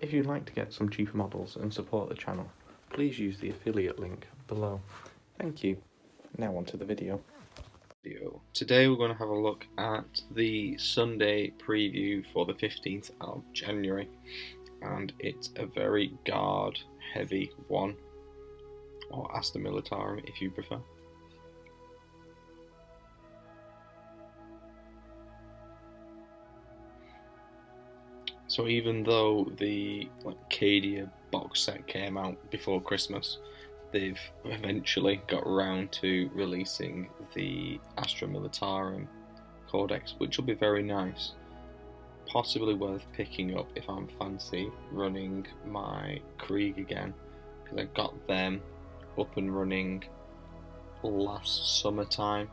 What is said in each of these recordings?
If you'd like to get some cheaper models and support the channel, please use the affiliate link below. Thank you. Now on to the video. Today we're going to have a look at the Sunday preview for the 15th of January, and it's a very guard heavy one, or Astra Militarum if you prefer. So even though the Cadia box set came out before Christmas, they've eventually got around to releasing the Astra Militarum Codex, which will be very nice. Possibly worth picking up if I'm fancy running my Krieg again, because I got them up and running last summertime.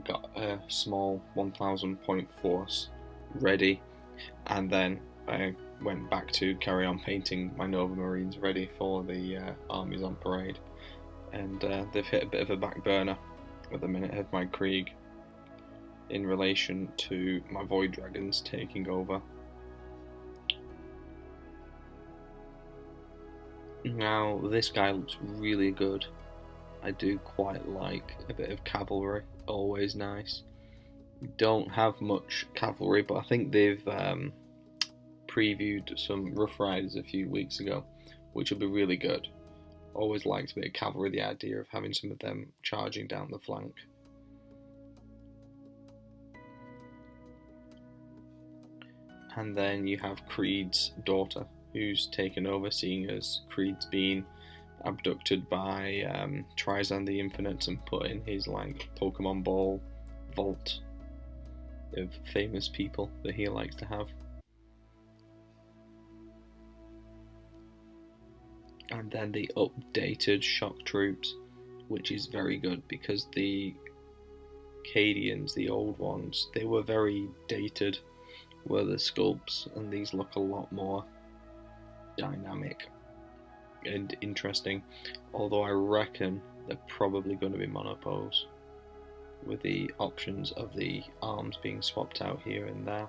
Got a small 1000 point force ready, and then I went back to carry on painting my Nova Marines ready for the armies on parade, and they've hit a bit of a back burner at the minute of my Krieg in relation to my Void Dragons taking over. Now this guy looks really good. I do quite like a bit of cavalry, always nice. Don't have much cavalry, but I think they've previewed some Rough Riders a few weeks ago, which will be really good. Always liked a bit of cavalry, the idea of having some of them charging down the flank. And then you have Creed's daughter, who's taken over, seeing as Creed's been abducted by Trizan the Infinite and put in his Pokemon Ball vault of famous people that he likes to have. And then the updated shock troops, which is very good because the Cadians, the old ones, they were very dated, were the sculpts, and these look a lot more dynamic and interesting, although I reckon they're probably going to be monopose, with the options of the arms being swapped out here and there,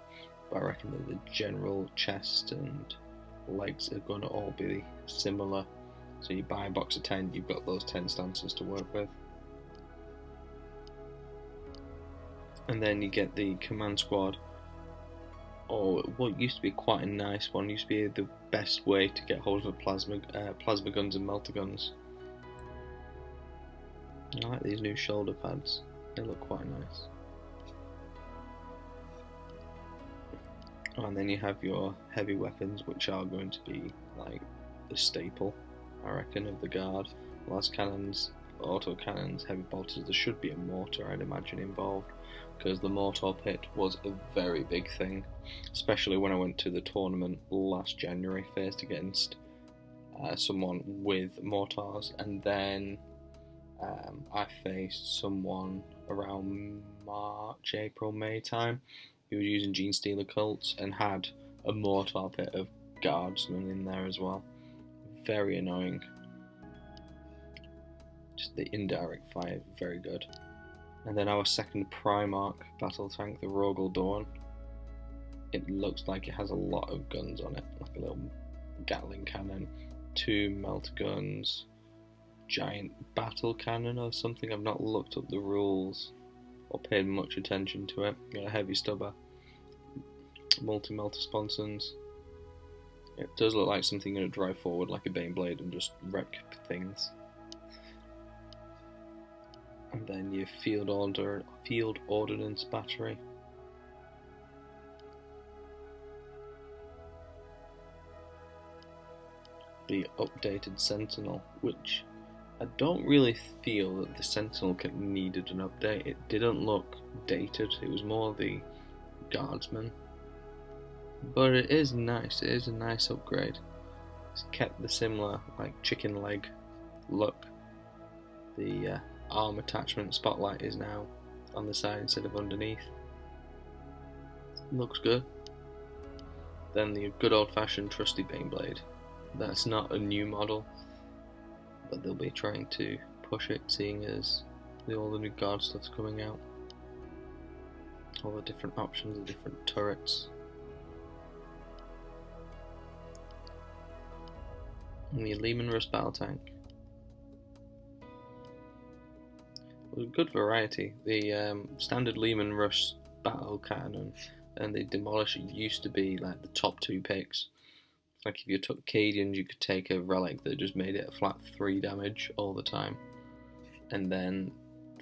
but I reckon that the general chest and legs are going to all be similar. So you buy a box of 10, you've got those 10 stances to work with. And then you get the command squad. Oh, what used to be quite a nice one, used to be the best way to get hold of plasma guns and melter guns. I like these new shoulder pads, they look quite nice. And then you have your heavy weapons, which are going to be like the staple, I reckon, of the guard. Las cannons, auto cannons, heavy bolters. There should be a mortar, I'd imagine, involved, because the mortar pit was a very big thing, especially when I went to the tournament last January, faced against someone with mortars, and then I faced someone around March, April, May time. He was using Gene Stealer cults and had a mortar pit of guardsmen in there as well. Very annoying. Just the indirect fire, very good. And then our second Primarch battle tank, the Rogel Dawn. It looks like it has a lot of guns on it, like a little Gatling cannon, 2 melter guns, giant battle cannon or something. I've not looked up the rules or paid much attention to it. Got a heavy stubber, multi-melter sponsons. It does look like something going to drive forward like a Baneblade and just wreck things. And then your field ordnance battery. The updated Sentinel, which I don't really feel that the Sentinel needed an update. It didn't look dated, it was more the Guardsman. But it is nice, it is a nice upgrade. It's kept the similar chicken leg look. The arm attachment spotlight is now on the side instead of underneath. Looks good. Then the good old fashioned trusty Baneblade. That's not a new model, but they'll be trying to push it, seeing as all the new guard stuff's coming out. All the different options, the different turrets. And the Lehman Russ battle tank. It was a good variety. The standard Lehman Russ battle cannon and the Demolisher used to be like the top 2 picks. Like if you took Cadians, you could take a relic that just made it a flat 3 damage all the time. And then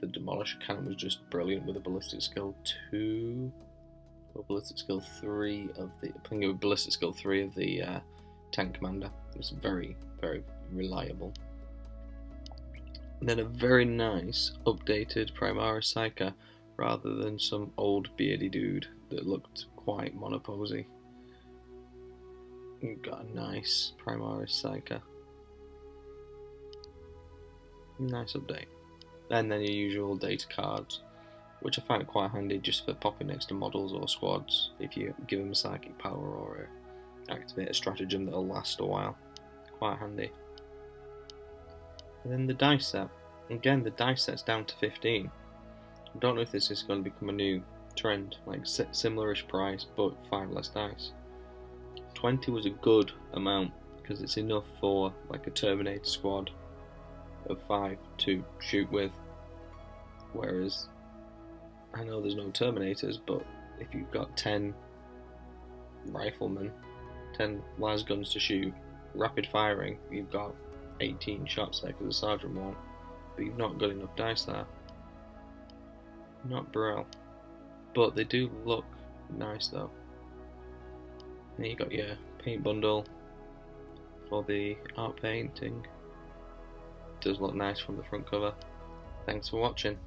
the Demolisher cannon was just brilliant with a ballistic skill 2 or ballistic skill 3 of the. I think it was ballistic skill 3 of the tank commander. It was very, very reliable. And then a very nice updated Primaris Psyker rather than some old beardy dude that looked quite monoposy. You've got a nice Primaris Psyker. Nice update. And then your usual data cards, which I find quite handy just for popping next to models or squads if you give them a psychic power or activate a stratagem that'll last a while. Quite handy. And then the dice set. Again, the dice set's down to 15. I don't know if this is going to become a new trend, like similar-ish price but 5 less dice. 20 was a good amount because it's enough for like a Terminator squad of 5 to shoot with. Whereas I know there's no Terminators, but if you've got 10 riflemen, 10 las guns to shoot, rapid firing, you've got 18 shots there because the sergeant won't. But you've not got enough dice there. Not bro. But they do look nice though. And you got your paint bundle for the art painting. Does look nice from the front cover. Thanks for watching.